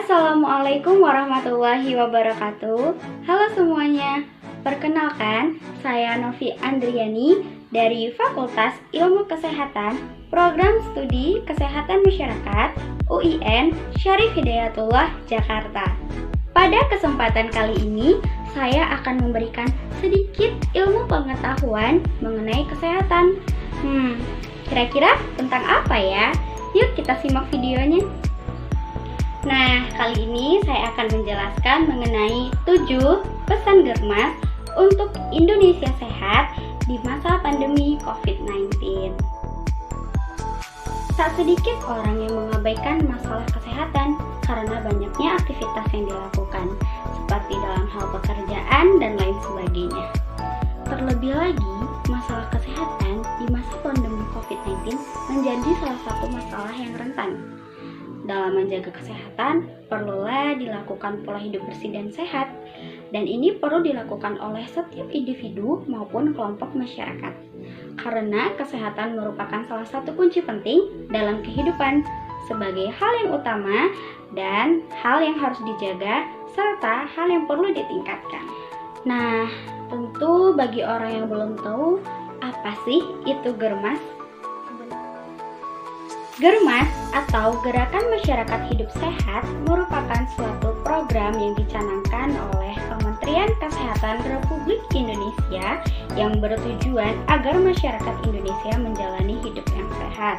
Assalamualaikum warahmatullahi wabarakatuh. Halo semuanya, perkenalkan saya Novi Andriani dari Fakultas Ilmu Kesehatan Program Studi Kesehatan Masyarakat UIN Syarif Hidayatullah Jakarta. Pada kesempatan kali ini, saya akan memberikan sedikit ilmu pengetahuan mengenai kesehatan. Kira-kira tentang apa ya? Yuk kita simak videonya. Nah, kali ini saya akan menjelaskan mengenai 7 pesan Germas untuk Indonesia sehat di masa pandemi COVID-19. Tak sedikit orang yang mengabaikan masalah kesehatan karena banyaknya aktivitas yang dilakukan, seperti dalam hal pekerjaan dan lain sebagainya. Terlebih lagi, masalah kesehatan di masa pandemi COVID-19 menjadi salah satu masalah yang rentan. Dalam menjaga kesehatan, perlulah dilakukan pola hidup bersih dan sehat, dan ini perlu dilakukan oleh setiap individu maupun kelompok masyarakat. Karena kesehatan merupakan salah satu kunci penting dalam kehidupan, sebagai hal yang utama dan hal yang harus dijaga, serta hal yang perlu ditingkatkan. Nah, tentu bagi orang yang belum tahu, apa sih itu Germas? Germas atau Gerakan Masyarakat Hidup Sehat merupakan suatu program yang dicanangkan oleh Kementerian Kesehatan Republik Indonesia yang bertujuan agar masyarakat Indonesia menjalani hidup yang sehat.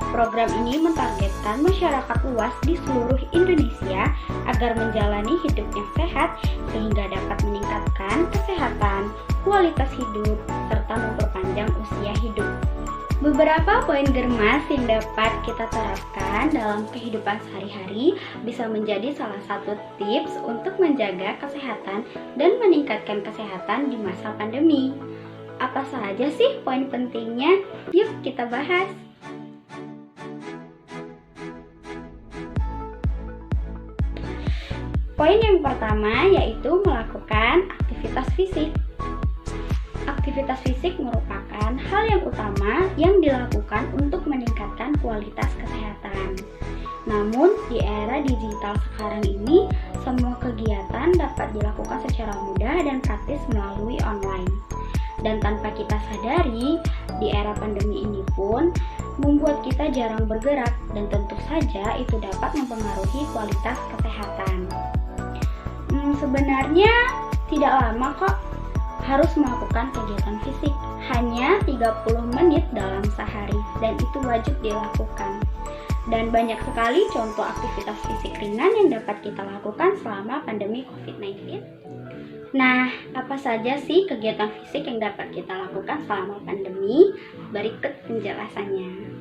Program ini mentargetkan masyarakat luas di seluruh Indonesia agar menjalani hidup yang sehat sehingga dapat meningkatkan kesehatan, kualitas hidup, serta memperpanjang usia hidup. Beberapa poin Germas yang dapat kita terapkan dalam kehidupan sehari-hari bisa menjadi salah satu tips untuk menjaga kesehatan dan meningkatkan kesehatan di masa pandemi. Apa saja sih poin pentingnya? Yuk kita bahas. Poin yang pertama yaitu melakukan aktivitas fisik. Aktivitas fisik merupakan hal yang utama yang dilakukan untuk meningkatkan kualitas kesehatan. Namun, di era digital sekarang ini, semua kegiatan dapat dilakukan secara mudah dan praktis melalui online. Dan tanpa kita sadari, di era pandemi ini pun membuat kita jarang bergerak dan tentu saja itu dapat mempengaruhi kualitas kesehatan. Sebenarnya tidak lama kok harus melakukan kegiatan fisik, hanya 30 menit dalam sehari, dan itu wajib dilakukan. Dan banyak sekali contoh aktivitas fisik ringan yang dapat kita lakukan selama pandemi COVID-19. Nah, apa saja sih kegiatan fisik yang dapat kita lakukan selama pandemi? Berikut penjelasannya.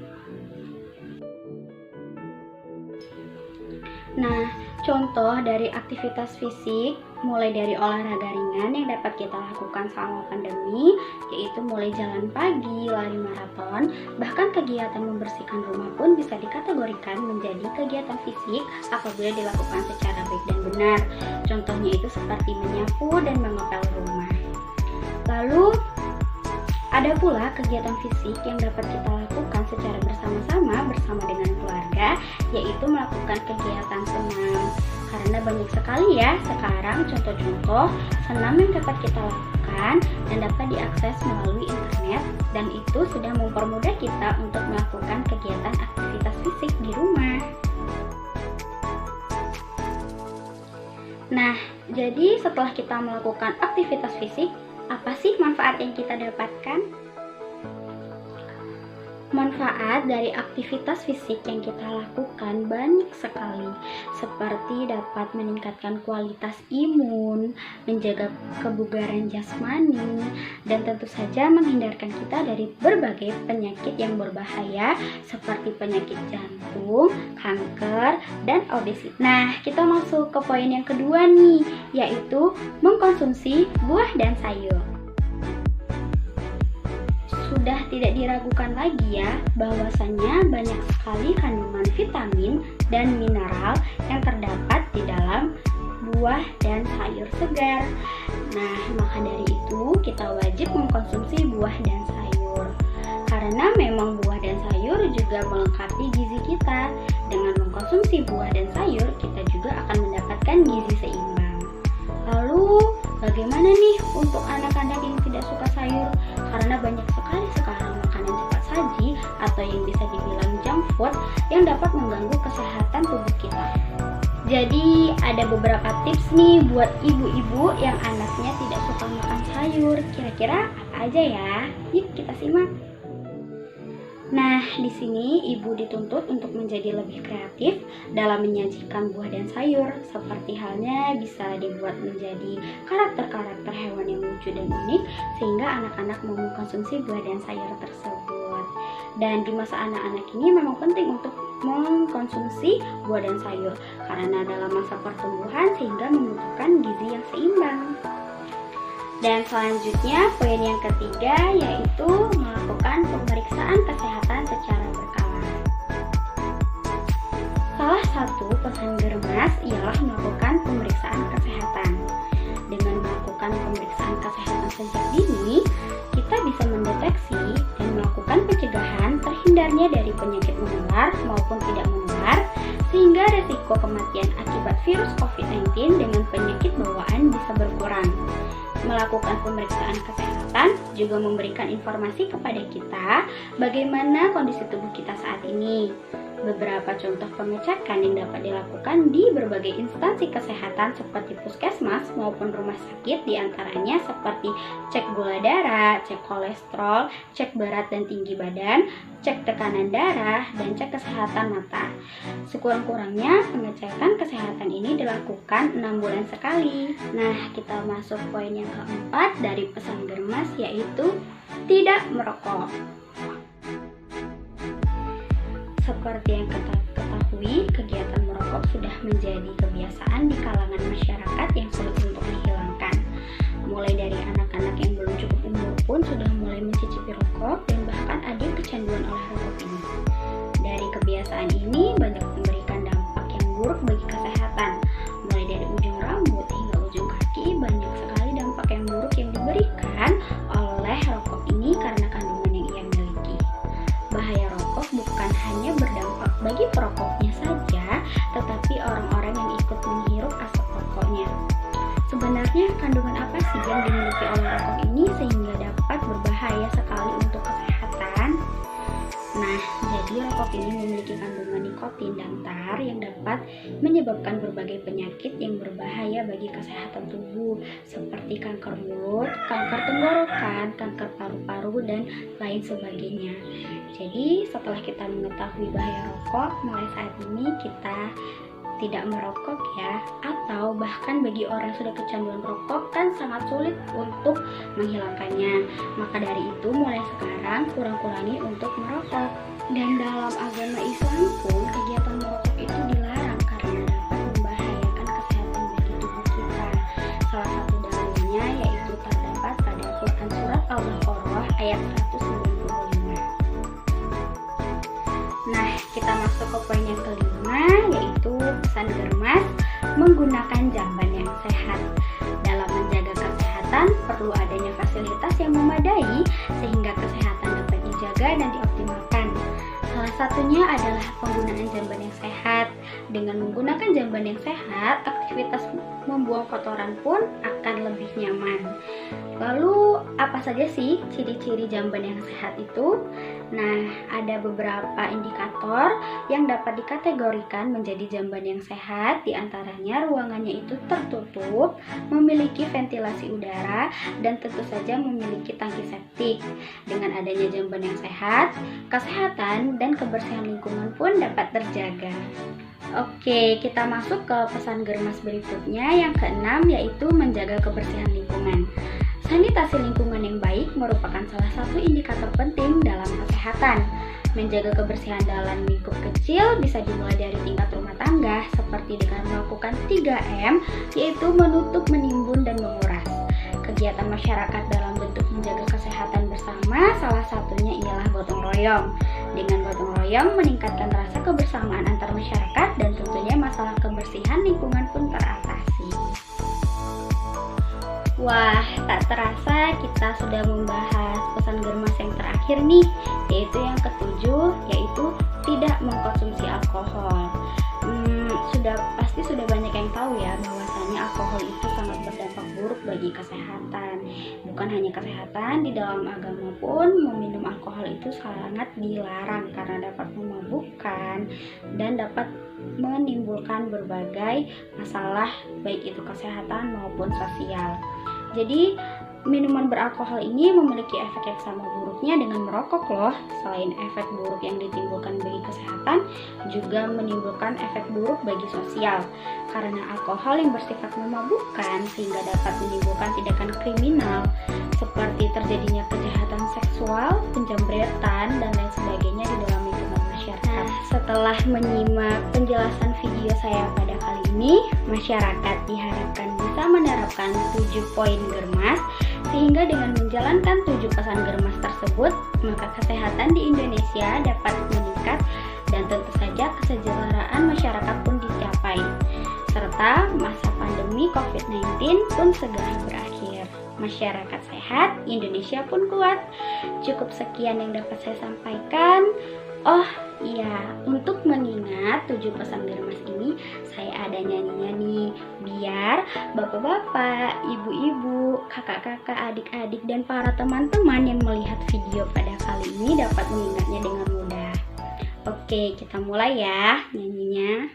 Nah, contoh dari aktivitas fisik mulai dari olahraga ringan yang dapat kita lakukan selama pandemi, yaitu mulai jalan pagi, lari maraton, bahkan kegiatan membersihkan rumah pun bisa dikategorikan menjadi kegiatan fisik apabila dilakukan secara baik dan benar. Contohnya itu seperti menyapu dan mengepel rumah. Lalu, ada pula kegiatan fisik yang dapat kita lakukan secara bersama-sama bersama dengan keluarga, yaitu melakukan kegiatan senam. Karena banyak sekali ya sekarang contoh-contoh senam yang dapat kita lakukan dan dapat diakses melalui internet, dan itu sudah mempermudah kita untuk melakukan kegiatan aktivitas fisik di rumah. Nah, jadi setelah kita melakukan aktivitas fisik, apa sih manfaat yang kita dapatkan? Manfaat dari aktivitas fisik yang kita lakukan banyak sekali, seperti dapat meningkatkan kualitas imun, menjaga kebugaran jasmani, dan tentu saja menghindarkan kita dari berbagai penyakit yang berbahaya seperti penyakit jantung, kanker, dan obesitas. Nah, kita masuk ke poin yang kedua nih, yaitu mengkonsumsi buah dan sayur. Sudah tidak diragukan lagi ya bahwasannya banyak sekali kandungan vitamin dan mineral yang terdapat di dalam buah dan sayur segar. Nah, maka dari itu kita wajib mengkonsumsi buah dan sayur. Karena memang buah dan sayur juga melengkapi gizi kita. Dengan mengkonsumsi buah dan sayur, kita juga akan bagaimana nih untuk anak-anak yang tidak suka sayur? Karena banyak sekali sekarang makanan cepat saji atau yang bisa dibilang junk food yang dapat mengganggu kesehatan tubuh kita. Jadi ada beberapa tips nih buat ibu-ibu yang anaknya tidak suka makan sayur. Kira-kira apa aja ya? Yuk kita simak. Nah, di sini ibu dituntut untuk menjadi lebih kreatif dalam menyajikan buah dan sayur, seperti halnya bisa dibuat menjadi karakter-karakter hewan yang lucu dan unik, sehingga anak-anak mau mengkonsumsi buah dan sayur tersebut. Dan di masa anak-anak ini memang penting untuk mengkonsumsi buah dan sayur, karena dalam masa pertumbuhan sehingga membutuhkan gizi yang seimbang. Dan selanjutnya poin yang ketiga yaitu melakukan pemeriksaan kesehatan secara berkala. Salah satu pesan Germas ialah melakukan pemeriksaan kesehatan. Dengan melakukan pemeriksaan kesehatan sejak dini, kita bisa mendeteksi dan melakukan pencegahan terhindarnya dari penyakit menular maupun tidak menular, sehingga resiko kematian akibat virus COVID-19 dengan penyakit bawaan bisa berkurang. Melakukan pemeriksaan kesehatan juga memberikan informasi kepada kita bagaimana kondisi tubuh kita saat ini. Beberapa contoh pengecekan yang dapat dilakukan di berbagai instansi kesehatan seperti puskesmas maupun rumah sakit, diantaranya seperti cek gula darah, cek kolesterol, cek berat dan tinggi badan, cek tekanan darah, dan cek kesehatan mata. Sekurang-kurangnya pengecekan kesehatan ini dilakukan 6 bulan sekali. Nah, kita masuk poin yang keempat dari pesan Germas yaitu tidak merokok. Seperti yang kita ketahui, kegiatan merokok sudah menjadi kebiasaan di kalangan masyarakat yang sulit untuk dihilangkan. Mulai dari anak-anak yang belum cukup umur pun sudah mulai mencicipi rokok dan bahkan ada yang kecanduan oleh rokok ini. Dari kebiasaan ini banyak memberikan dampak yang buruk bagi kesehatan. Mulai dari ujung rambut hingga ujung kaki, banyak sekali dampak yang buruk yang diberikan oleh rokok ini karena kandungan yang ia miliki. Bahaya rokok bukan hanya berdampak bagi perokoknya saja, tetapi orang-orang yang ikut menghirup asap rokoknya. Sebenarnya kandungan apa sih yang dimiliki oleh rokok ini sehingga dapat berbahaya sekali untuk kesehatan? Nah, jadi rokok ini memiliki kandungan nikotin dan tar yang dapat menyebabkan berbagai penyakit yang berbahaya bagi kesehatan tubuh, seperti kanker mulut, kanker tenggorokan, kanker paru-paru, dan lain sebagainya. Jadi, setelah kita mengetahui bahaya rokok, mulai saat ini kita tidak merokok ya, atau bahkan bagi orang yang sudah kecanduan rokok kan sangat sulit untuk menghilangkannya. Maka dari itu mulai sekarang kurang-kurangi untuk merokok. Dan dalam agama Islam pun kegiatan merokok itu dilarang karena dapat membahayakan kesehatan bagi tubuh kita. Salah satu dalilnya yaitu terdapat pada Quran surat Al-Baqarah ayat 195. Nah, kita masuk ke poin yang kelima yaitu pesan Germas menggunakan jamban yang sehat. Dalam menjaga kesehatan perlu adanya fasilitas yang memadai sehingga kesehatan dapat dijaga dan dioptimalkan. Salah satunya adalah penggunaan jamban yang sehat. Dengan menggunakan jamban yang sehat, aktivitas membuang kotoran pun akan lebih nyaman. Lalu, apa saja sih ciri-ciri jamban yang sehat itu? Nah, ada beberapa indikator yang dapat dikategorikan menjadi jamban yang sehat, diantaranya ruangannya itu tertutup, memiliki ventilasi udara, dan tentu saja memiliki tangki septik. Dengan adanya jamban yang sehat, kesehatan dan kebersihan lingkungan pun dapat terjaga. Oke, kita masuk ke pesan Germas berikutnya yang keenam yaitu menjaga kebersihan lingkungan. Sanitasi lingkungan yang baik merupakan salah satu indikator penting dalam kesehatan. Menjaga kebersihan dalam lingkup kecil bisa dimulai dari tingkat rumah tangga seperti dengan melakukan 3M yaitu menutup, menimbun, dan menguras. Kegiatan masyarakat dalam bentuk menjaga kesehatan bersama salah satunya ialah gotong royong. Dengan gotong royong meningkatkan rasa kebersamaan antar masyarakat dan tentunya masalah kebersihan lingkungan pun teratasi. Wah, tak terasa kita sudah membahas pesan Germas yang terakhir nih, yaitu yang ketujuh, yaitu tidak mengkonsumsi alkohol. Pasti sudah banyak yang tahu ya bahwasanya alkohol itu sangat berdampak buruk bagi kesehatan. Bukan hanya kesehatan, di dalam agama pun meminum alkohol itu sangat dilarang karena dapat memabukkan dan dapat menimbulkan berbagai masalah baik itu kesehatan maupun sosial. Jadi minuman beralkohol ini memiliki efek yang sama buruknya dengan merokok loh. Selain efek buruk yang ditimbulkan bagi kesehatan, juga menimbulkan efek buruk bagi sosial. Karena alkohol yang bersifat memabukkan sehingga dapat menimbulkan tindakan kriminal seperti terjadinya kejahatan seksual, penjambretan, dan lain sebagainya di dalam lingkungan masyarakat. Setelah menyimak penjelasan video saya pada kali ini, masyarakat diharapkan bisa menerapkan 7 poin Germas sehingga dengan menjalankan 7 pesan Germas tersebut, maka kesehatan di Indonesia dapat meningkat dan tentu saja kesejahteraan masyarakat pun dicapai, serta masa pandemi COVID-19 pun segera berakhir. Masyarakat sehat, Indonesia pun kuat. Cukup sekian yang dapat saya sampaikan. Oh iya, untuk mengingat 7 pesan Germas ini, saya ada nyanyinya nih, biar bapak-bapak, ibu-ibu, kakak-kakak, adik-adik, dan para teman-teman yang melihat video pada kali ini dapat mengingatnya dengan mudah. Oke, kita mulai ya nyanyinya.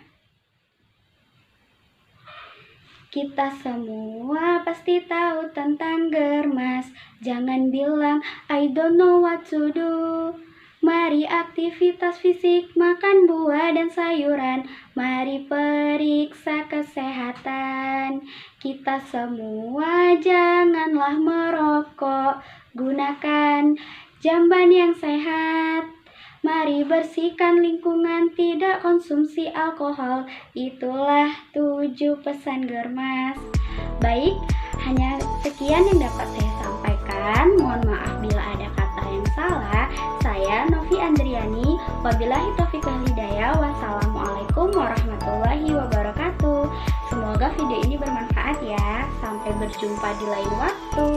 Kita semua pasti tahu tentang Germas. Jangan bilang I don't know what to do. Mari aktivitas fisik, makan buah dan sayuran. Mari periksa kesehatan. Kita semua janganlah merokok. Gunakan jamban yang sehat. Mari bersihkan lingkungan, tidak konsumsi alkohol. Itulah 7 pesan Germas. Baik, hanya sekian yang dapat saya sampaikan. Mohon maaf bila ada kata yang salah. Saya Novi Andriani. Wabillahi taufiq wal hidayah. Wassalamualaikum warahmatullahi wabarakatuh. Semoga video ini bermanfaat ya. Sampai berjumpa di lain waktu.